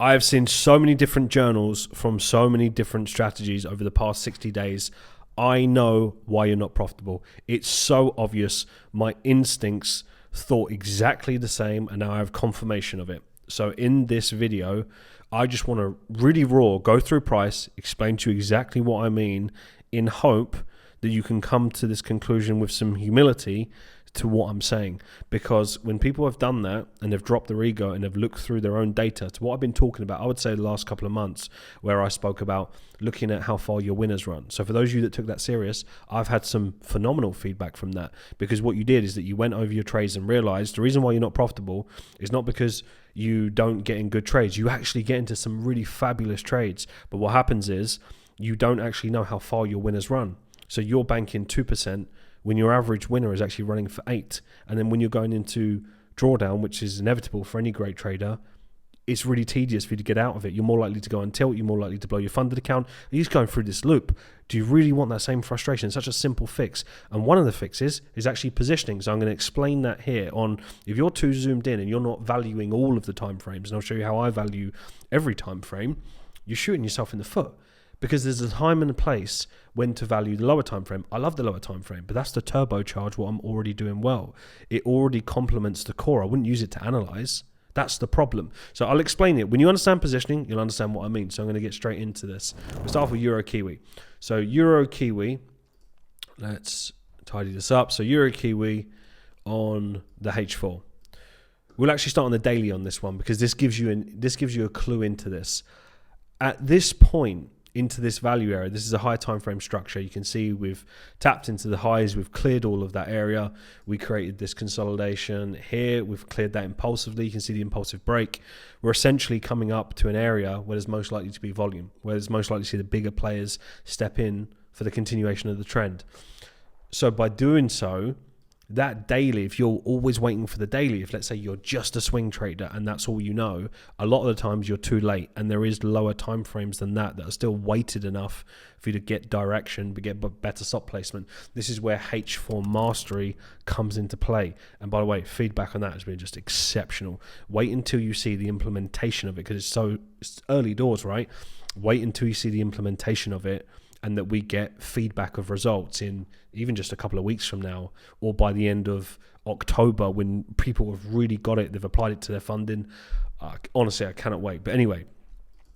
I've seen so many different journals from so many different strategies over the past 60 days. I know why you're not profitable. It's so obvious. My instincts thought exactly the same, and now I have confirmation of it. So in this video, I just want to really raw go through price, explain to you exactly what I mean, in hope that you can come to this conclusion with some humility to what I'm saying. Because when people have done that and they've dropped their ego and they've looked through their own data to what I've been talking about, I would say the last couple of months, where I spoke about looking at how far your winners run. So for those of you that took that serious, I've had some phenomenal feedback from that, because what you did is that you went over your trades and realized the reason why you're not profitable is not because you don't get in good trades. You actually get into some really fabulous trades. But what happens is you don't actually know how far your winners run. So you're banking 2% when your average winner is actually running for 8. And then when you're going into drawdown, which is inevitable for any great trader, it's really tedious for you to get out of it. You're more likely to go on tilt. You're more likely to blow your funded account. You're just going through this loop. Do you really want that same frustration? It's such a simple fix. And one of the fixes is actually positioning. So I'm going to explain that here on, if you're too zoomed in and you're not valuing all of the time frames, and I'll show you how I value every time frame, you're shooting yourself in the foot. Because there's a time and a place when to value the lower time frame. I love the lower time frame, but that's to turbocharge what I'm already doing well. It already complements the core. I wouldn't use it to analyze. That's the problem. So I'll explain it. When you understand positioning, you'll understand what I mean. So I'm going to get straight into this. We'll start off with Euro Kiwi. So Euro Kiwi, let's tidy this up. So Euro Kiwi on the H4. We'll actually start on the daily on this one, because this gives you a clue into this. At this point, into this value area, this is a high time frame structure. You can see we've tapped into the highs, we've cleared all of that area, we created this consolidation here, we've cleared that impulsively. You can see the impulsive break. We're essentially coming up to an area where there's most likely to be volume, where there's most likely to see the bigger players step in for the continuation of the trend. So by doing so, that daily, if you're always waiting for the daily, if let's say you're just a swing trader and that's all you know, a lot of the times you're too late, and there is lower time frames than that are still weighted enough for you to get direction, but get better stop placement. This is where H4 mastery comes into play. And by the way, feedback on that has been just exceptional. Wait until you see the implementation of it, because it's early doors, right? Wait until you see the implementation of it, and that we get feedback of results in even just a couple of weeks from now, or by the end of October, when people have really got it, they've applied it to their funding. Honestly, I cannot wait. But anyway,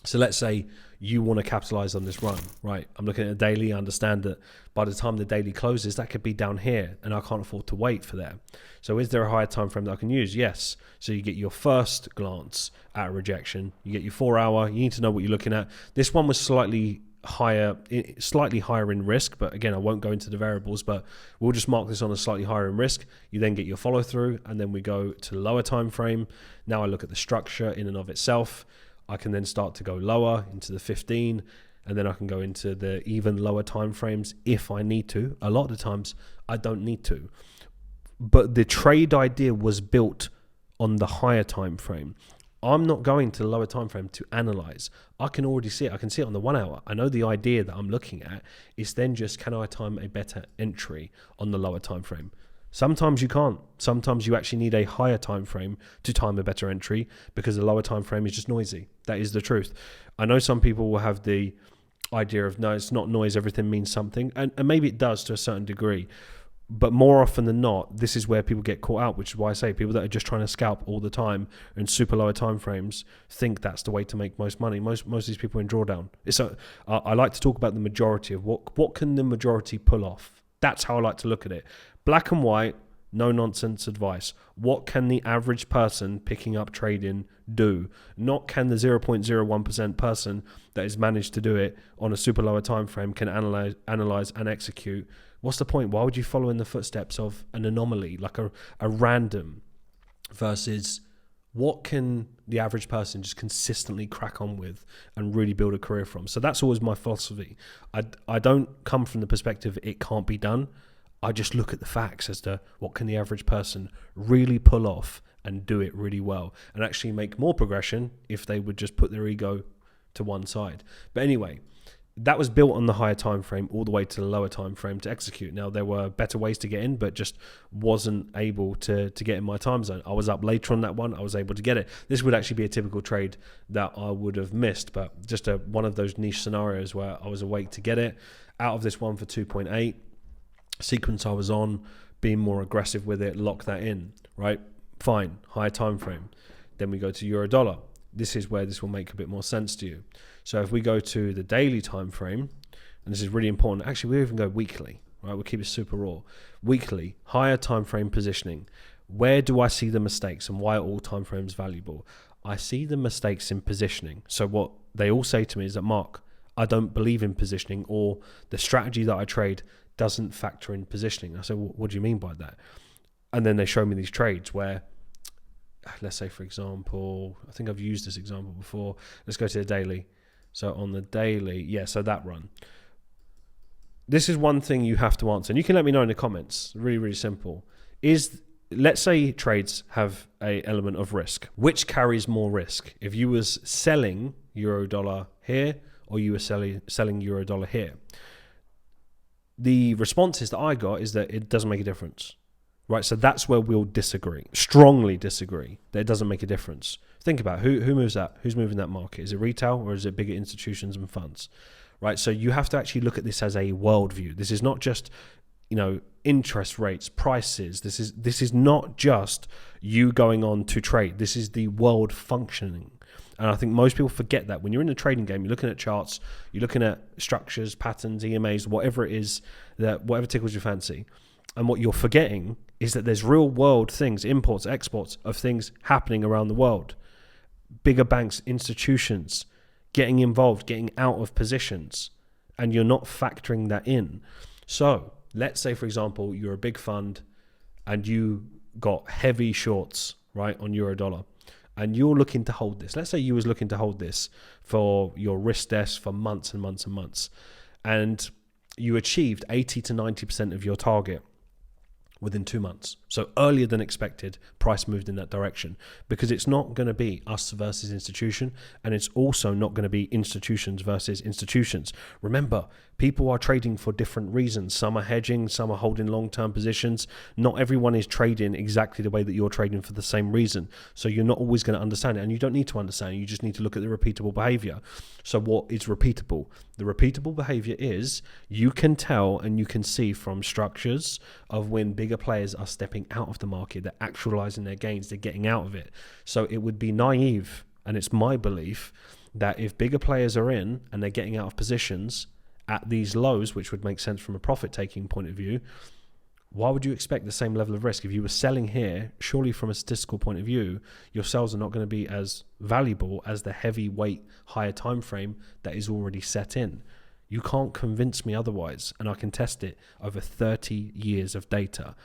so let's say you want to capitalize on this run, right? I'm looking at a daily. I understand that by the time the daily closes, that could be down here, and I can't afford to wait for that. So is there a higher time frame that I can use? Yes. So you get your first glance at a rejection. You get your 4 hour. You need to know what you're looking at. This one was slightly higher in risk, but again, I won't go into the variables, but we'll just mark this on a slightly higher in risk. You then get your follow through, and then we go to the lower time frame. Now I look at the structure in and of itself. I can then start to go lower into the 15, and then I can go into the even lower time frames if I need to. A lot of the times I don't need to, but the trade idea was built on the higher time frame. I'm not going to the lower time frame to analyze. I can already see it. I can see it on the 1 hour. I know the idea that I'm looking at. It's then just, can I time a better entry on the lower time frame? Sometimes you can't. Sometimes you actually need a higher time frame to time a better entry, because the lower time frame is just noisy. That is the truth. I know some people will have the idea of, no, it's not noise, everything means something, and maybe it does to a certain degree. But more often than not, this is where people get caught out, which is why I say people that are just trying to scalp all the time in super lower time frames think that's the way to make most money. Most of these people are in drawdown. I like to talk about the majority of what can the majority pull off. That's how I like to look at it. Black and white, no nonsense advice. What can the average person picking up trading do? Not can the 0.01% person that has managed to do it on a super lower time frame can analyze and execute. What's the point? Why would you follow in the footsteps of an anomaly, like a random, versus what can the average person just consistently crack on with and really build a career from? So that's always my philosophy. I don't come from the perspective it can't be done. I just look at the facts as to what can the average person really pull off and do it really well, and actually make more progression if they would just put their ego to one side. But anyway, that was built on the higher time frame all the way to the lower time frame to execute. Now, there were better ways to get in, but just wasn't able to get in my time zone. I was up later on that one. I was able to get it. This would actually be a typical trade that I would have missed, but just one of those niche scenarios where I was awake to get it. Out of this one for 2.8, sequence I was on, being more aggressive with it, lock that in, right? Fine, higher time frame. Then we go to euro dollar. This is where this will make a bit more sense to you. So if we go to the daily time frame, and this is really important, actually we even go weekly, right? We'll keep it super raw. Weekly, higher time frame positioning. Where do I see the mistakes and why are all time frames valuable? I see the mistakes in positioning. So what they all say to me is that, Mark, I don't believe in positioning, or the strategy that I trade doesn't factor in positioning. I say, well, what do you mean by that? And then they show me these trades where, let's say, for example, I think I've used this example before. Let's go to the daily. So on the daily, so that run. This is one thing you have to answer. And you can let me know in the comments. Really, really simple. Let's say trades have a element of risk. Which carries more risk? If you was selling euro dollar here, or you were selling euro dollar here? The responses that I got is that it doesn't make a difference. Right, so that's where we'll disagree, strongly disagree, that it doesn't make a difference. Think about who moves that, who's moving that market. Is it retail or is it bigger institutions and funds? Right, so you have to actually look at this as a worldview. This is not just, interest rates, prices. This is not just you going on to trade. This is the world functioning. And I think most people forget that when you're in the trading game, you're looking at charts, you're looking at structures, patterns, EMAs, whatever it is, whatever tickles your fancy. And what you're forgetting is that there's real world things, imports, exports of things happening around the world. Bigger banks, institutions getting involved, getting out of positions, and you're not factoring that in. So let's say, for example, you're a big fund and you got heavy shorts, right, on euro dollar, and you're looking to hold this. Let's say you was looking to hold this for your risk desk for months and months and months, and you achieved 80 to 90% of your target within 2 months. So earlier than expected, price moved in that direction, because it's not going to be us versus institution, and it's also not going to be institutions versus institutions. Remember, people are trading for different reasons. Some are hedging, some are holding long-term positions. Not everyone is trading exactly the way that you're trading for the same reason. So you're not always going to understand it, and you don't need to understand it. You just need to look at the repeatable behavior. So what is repeatable? The repeatable behavior is you can tell and you can see from structures of when bigger players are stepping out of the market, they're actualizing their gains, they're getting out of it. So it would be naive, and it's my belief, that if bigger players are in and they're getting out of positions at these lows, which would make sense from a profit-taking point of view, why would you expect the same level of risk? If you were selling here, surely from a statistical point of view, your sales are not going to be as valuable as the heavyweight higher time frame that is already set in. You can't convince me otherwise, and I can test it over 30 years of data.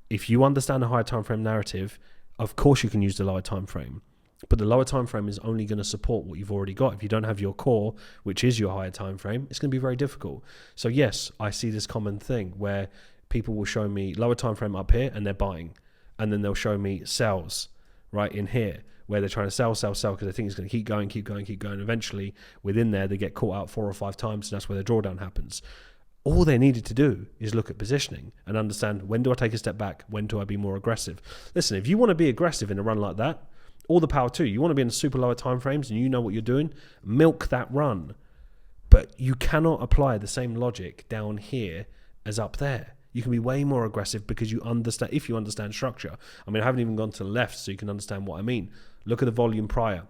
If you understand the higher time frame narrative, of course you can use the lower time frame. But the lower time frame is only going to support what you've already got. If you don't have your core, which is your higher time frame, it's going to be very difficult. So yes, I see this common thing where people will show me lower time frame up here and they're buying, and then they'll show me sells right in here where they're trying to sell because they think it's going to keep going. Eventually within there they get caught out 4 or 5 times, and that's where the drawdown happens. All they needed to do is look at positioning and understand, when do I take a step back? When do I be more aggressive? Listen, if you want to be aggressive in a run like that, all the power to you. You want to be in the super lower time frames and you know what you're doing, milk that run. But you cannot apply the same logic down here as up there. You can be way more aggressive because you understand, if you understand structure. I mean, I haven't even gone to the left so you can understand what I mean. Look at the volume prior.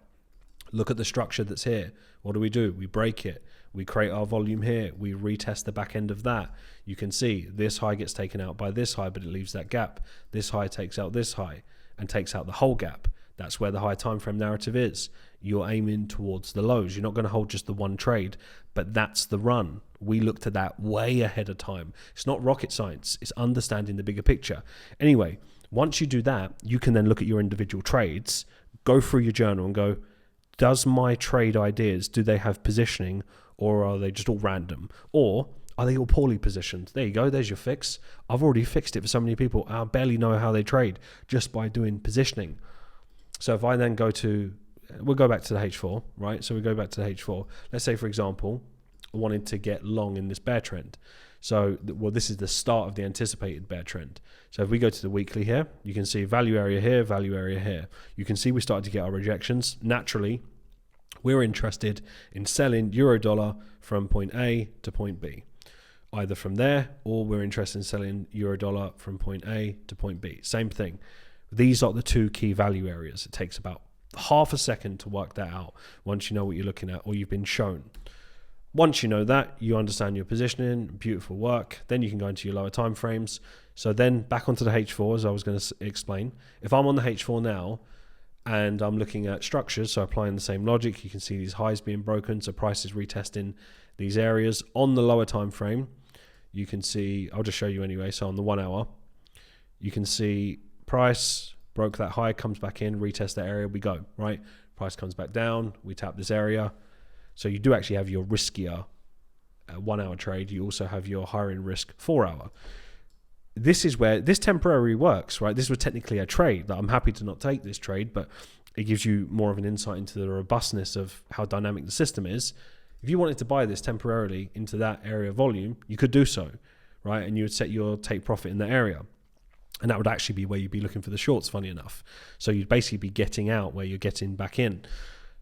Look at the structure that's here. What do? We break it. We create our volume here. We retest the back end of that. You can see this high gets taken out by this high, but it leaves that gap. This high takes out this high and takes out the whole gap. That's where the high time frame narrative is. You're aiming towards the lows. You're not going to hold just the one trade, but that's the run. We looked at that way ahead of time. It's not rocket science. It's understanding the bigger picture. Anyway, once you do that, you can then look at your individual trades, go through your journal and go, does my trade ideas, do they have positioning, or are they just all random? Or are they all poorly positioned? There you go. There's your fix. I've already fixed it for so many people. I barely know how they trade just by doing positioning. So if I then we'll go back to the H4, right? So we go back to the H4. Let's say, for example, wanted to get long in this bear trend. So, well, this is the start of the anticipated bear trend. So if we go to the weekly here, you can see value area here, value area here. You can see we started to get our rejections. Naturally, we're interested in selling euro dollar from point A to point B, either from there, or we're interested in selling euro dollar from point A to point B. Same thing. These are the two key value areas. It takes about half a second to work that out once you know what you're looking at or you've been shown. Once you know that, you understand your positioning, beautiful work, then you can go into your lower time frames. So then back onto the H4, as I was going to explain. If I'm on the H4 now and I'm looking at structures, so applying the same logic, you can see these highs being broken, so price is retesting these areas. On the lower time frame, you can see, I'll just show you anyway, so on the 1 hour, you can see price broke that high, comes back in, retest that area, we go, right? Price comes back down, we tap this area. So you do actually have your riskier 1 hour trade. You also have your higher in risk 4 hour. This is where this temporary works, right? This was technically a trade. I'm happy to not take this trade, but it gives you more of an insight into the robustness of how dynamic the system is. If you wanted to buy this temporarily into that area of volume, you could do so, right? And you would set your take profit in that area. And that would actually be where you'd be looking for the shorts, funny enough. So you'd basically be getting out where you're getting back in.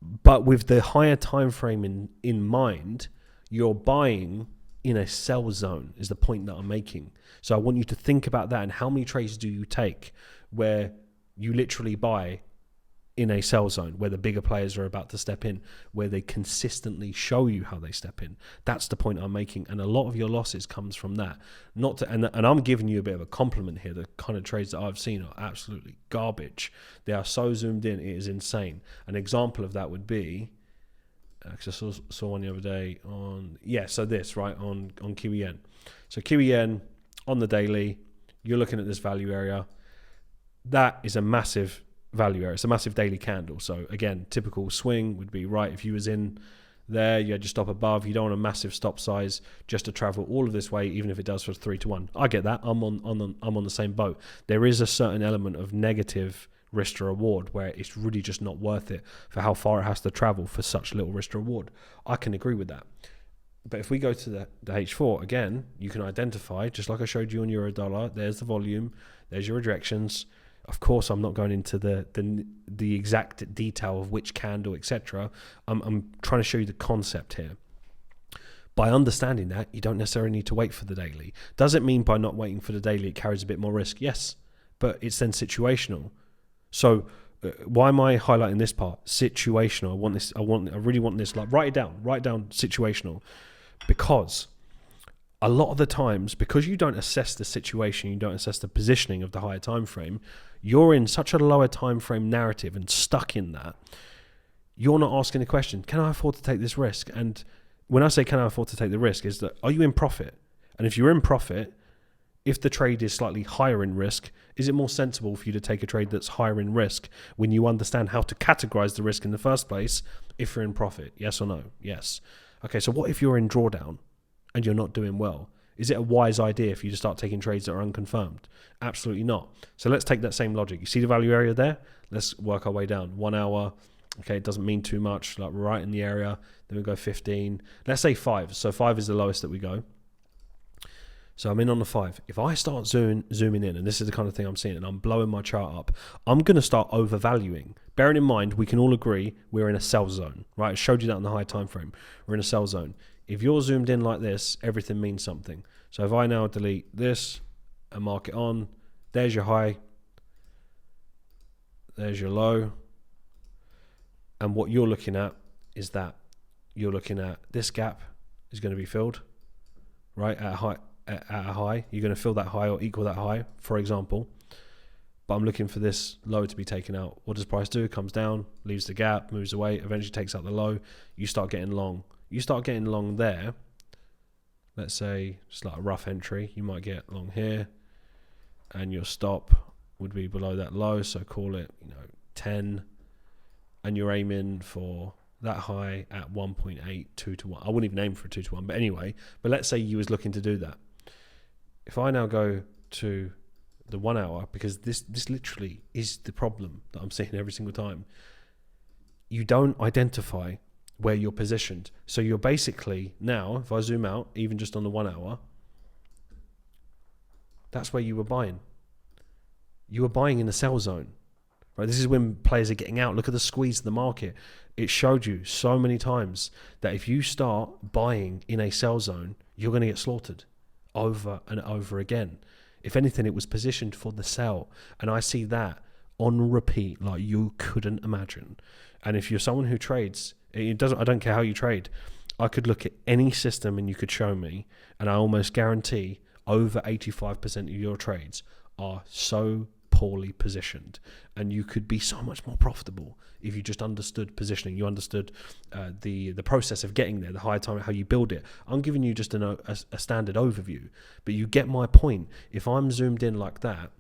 But with the higher time frame in mind, you're buying in a sell zone is the point that I'm making. So I want you to think about that and how many trades do you take where you literally buy in a sell zone, where the bigger players are about to step in, where they consistently show you how they step in. That's the point I'm making. And a lot of your losses comes from that. And I'm giving you a bit of a compliment here. The kind of trades that I've seen are absolutely garbage. They are so zoomed in, it is insane. An example of that would be, because I saw one the other day so this, right, on Kiwi Yen. So Kiwi Yen on the daily, you're looking at this value area. That is a massive value area. It's a massive daily candle. So again, typical swing would be, right, if you was in there, you had your stop above, you don't want a massive stop size just to travel all of this way, even if it does for 3 to 1. I get that. I'm on the same boat. There is a certain element of negative risk to reward where it's really just not worth it for how far it has to travel for such little risk to reward. I can agree with that. But if we go to the H4, again, you can identify, just like I showed you on euro dollar, there's the volume, there's your rejections. Of course, I'm not going into the exact detail of which candle, etc. I'm trying to show you the concept here. By understanding that, you don't necessarily need to wait for the daily. Does it mean by not waiting for the daily it carries a bit more risk? Yes, but it's then situational. So why am I highlighting this part? Situational. I really want this. Like, write it down situational, because a lot of the times, because you don't assess the situation, you don't assess the positioning of the higher time frame, you're in such a lower time frame narrative and stuck in that. You're not asking the question, can I afford to take this risk? And when I say can I afford to take the risk, is that, are you in profit? And if you're in profit, if the trade is slightly higher in risk, is it more sensible for you to take a trade that's higher in risk when you understand how to categorize the risk in the first place if you're in profit? Yes or no? Yes. Okay, so what if you're in drawdown and you're not doing well? Is it a wise idea for you to start taking trades that are unconfirmed? Absolutely not. So let's take that same logic. You see the value area there? Let's work our way down. 1 hour. Okay, it doesn't mean too much, like right in the area. Then we go 15. Let's say 5. So 5 is the lowest that we go. So I'm in on the 5. If I start zooming in, and this is the kind of thing I'm seeing, and I'm blowing my chart up, I'm going to start overvaluing. Bearing in mind, we can all agree we're in a sell zone, right? I showed you that on the high time frame. We're in a sell zone. If you're zoomed in like this, everything means something. So if I now delete this and mark it on, there's your high, there's your low. And what you're looking at is that you're looking at this gap is going to be filled, right, at a high. You're going to fill that high or equal that high, for example. But I'm looking for this low to be taken out. What does price do? It comes down, leaves the gap, moves away, eventually takes out the low. You start getting long. You start getting long there. Let's say just like a rough entry. You might get long here, and your stop would be below that low. So call it, 10, and you're aiming for that high at 1.8, 2 to 1. I wouldn't even aim for a 2 to 1, but anyway. But let's say you was looking to do that. If I now go to the 1 hour, because this literally is the problem that I'm seeing every single time. You don't identify where you're positioned. So you're basically now, if I zoom out, even just on the 1 hour, that's where you were buying. You were buying in the sell zone. Right? This is when players are getting out. Look at the squeeze of the market. It showed you so many times that if you start buying in a sell zone, you're going to get slaughtered over and over again. If anything, it was positioned for the sell. And I see that on repeat like you couldn't imagine. And if you're someone who trades, I don't care how you trade. I could look at any system and you could show me, and I almost guarantee over 85% of your trades are so poorly positioned, and you could be so much more profitable if you just understood positioning. You understood the process of getting there, the higher time, how you build it. I'm giving you just a standard overview, but you get my point. If I'm zoomed in like that,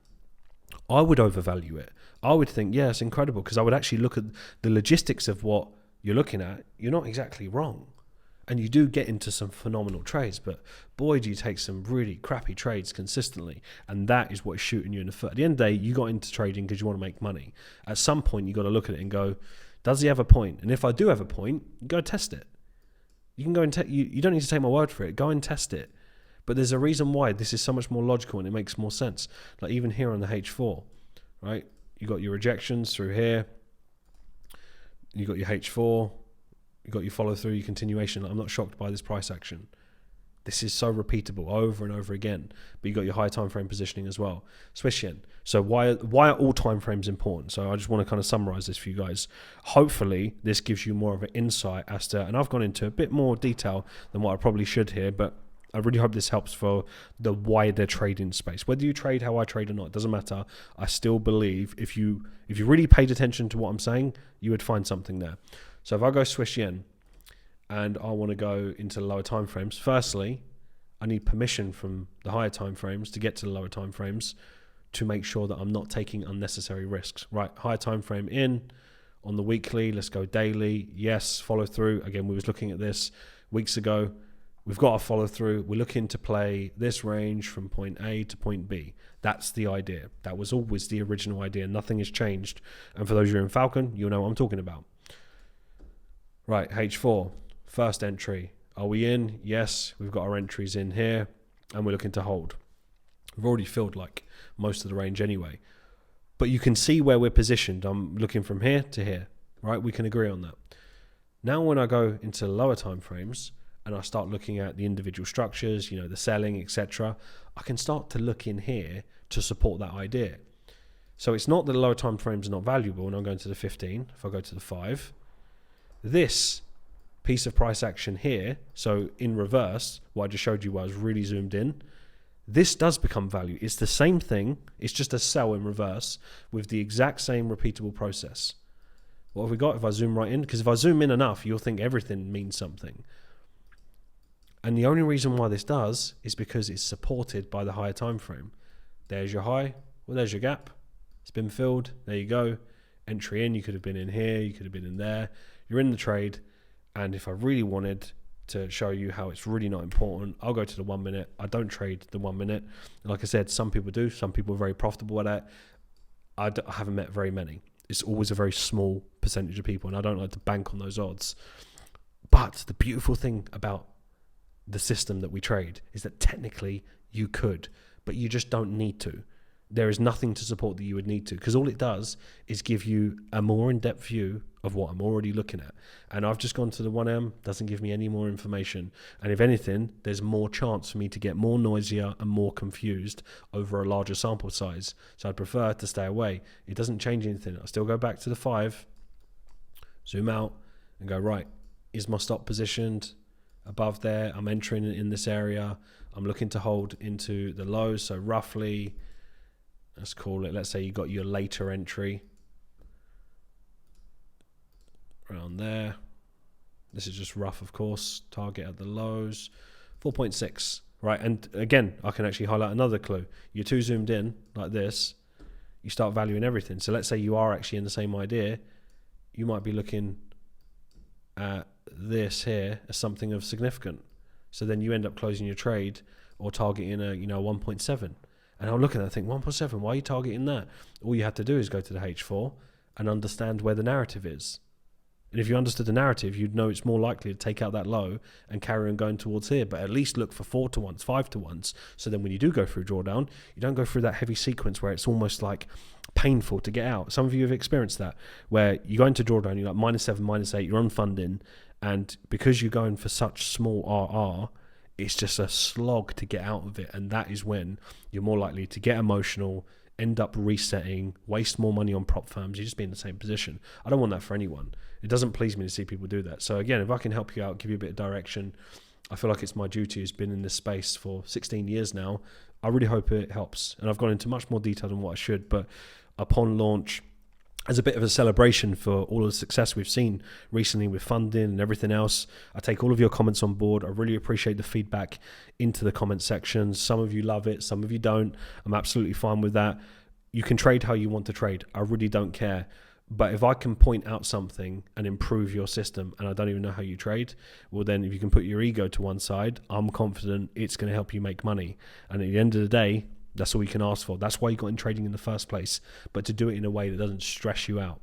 I would overvalue it. I would think, yeah, it's incredible, because I would actually look at the logistics of what you're looking at. You're not exactly wrong. And you do get into some phenomenal trades, but boy, do you take some really crappy trades consistently. And that is what is shooting you in the foot. At the end of the day, you got into trading because you want to make money. At some point, you got to look at it and go, does he have a point? And if I do have a point, go test it. You can go and you don't need to take my word for it. Go and test it. But there's a reason why this is so much more logical and it makes more sense. Like even here on the H4, right? You got your rejections through here. You got your H4. You got your follow through, your continuation. I'm not shocked by this price action. This is so repeatable over and over again. But you got your high time frame positioning as well. Swiss yen. So why are all time frames important? So I just want to kind of summarize this for you guys. Hopefully this gives you more of an insight as to, and I've gone into a bit more detail than what I probably should here, but I really hope this helps for the wider trading space. Whether you trade how I trade or not, it doesn't matter. I still believe if you really paid attention to what I'm saying, you would find something there. So if I go Swiss yen and I want to go into the lower time frames, firstly, I need permission from the higher time frames to get to the lower time frames to make sure that I'm not taking unnecessary risks. Right, higher time frame in on the weekly, let's go daily. Yes, follow through. Again, we was looking at this weeks ago. We've got a follow through. We're looking to play this range from point A to point B. That's the idea. That was always the original idea. Nothing has changed. And for those of you in Falcon, you'll know what I'm talking about. Right, H4, first entry. Are we in? Yes, we've got our entries in here, and we're looking to hold. We've already filled like most of the range anyway. But you can see where we're positioned. I'm looking from here to here, right? We can agree on that. Now when I go into lower time frames and I start looking at the individual structures, the selling, etc., I can start to look in here to support that idea. So it's not that the lower time frames are not valuable, and I'm going to the 15. If I go to the 5, this piece of price action here, so in reverse, what I just showed you where I was really zoomed in, this does become value. It's the same thing. It's just a sell in reverse with the exact same repeatable process. What have we got if I zoom right in? Because if I zoom in enough, you'll think everything means something. And the only reason why this does is because it's supported by the higher time frame. There's your high. Well, there's your gap. It's been filled. There you go. Entry in. You could have been in here. You could have been in there. You're in the trade. And if I really wanted to show you how it's really not important, I'll go to the 1 minute. I don't trade the 1 minute. Like I said, some people do. Some people are very profitable at it. I haven't met very many. It's always a very small percentage of people, and I don't like to bank on those odds. But the beautiful thing about the system that we trade is that technically you could, but you just don't need to. There is nothing to support that you would need to, because all it does is give you a more in-depth view of what I'm already looking at. And I've just gone to the 1M, doesn't give me any more information. And if anything, there's more chance for me to get more noisier and more confused over a larger sample size. So I'd prefer to stay away. It doesn't change anything. I still go back to the 5, zoom out and go, right, is my stop positioned above there? I'm entering in this area. I'm looking to hold into the lows. So roughly, let's call it, let's say you got your later entry around there. This is just rough, of course. Target at the lows, 4.6, right? And again, I can actually highlight another clue. You're too zoomed in like this, you start valuing everything. So let's say you are actually in the same idea. You might be looking at this here as something of significant. So then you end up closing your trade or targeting a 1.7. And I'll look at that and think, 1.7, why are you targeting that? All you have to do is go to the H4 and understand where the narrative is. And if you understood the narrative, you'd know it's more likely to take out that low and carry on going towards here, but at least look for 4 to 1s, 5 to 1s. So then when you do go through drawdown, you don't go through that heavy sequence where it's almost like painful to get out. Some of you have experienced that, where you go into drawdown, you're like -7, -8, you're on funding, and because you're going for such small RR, it's just a slog to get out of it. And that is when you're more likely to get emotional, end up resetting, waste more money on prop firms. You just be in the same position. I don't want that for anyone. It doesn't please me to see people do that. So again, if I can help you out, give you a bit of direction, I feel like it's my duty. Has been in this space for 16 years now. I really hope it helps. And I've gone into much more detail than what I should, but upon launch, as a bit of a celebration for all of the success we've seen recently with funding and everything else, I take all of your comments on board. I really appreciate the feedback into the comment section. Some of you love it, some of you don't. I'm absolutely fine with that. You can trade how you want to trade. I really don't care. But if I can point out something and improve your system and I don't even know how you trade, well then if you can put your ego to one side, I'm confident it's going to help you make money. And at the end of the day, that's all you can ask for. That's why you got in trading in the first place, but to do it in a way that doesn't stress you out.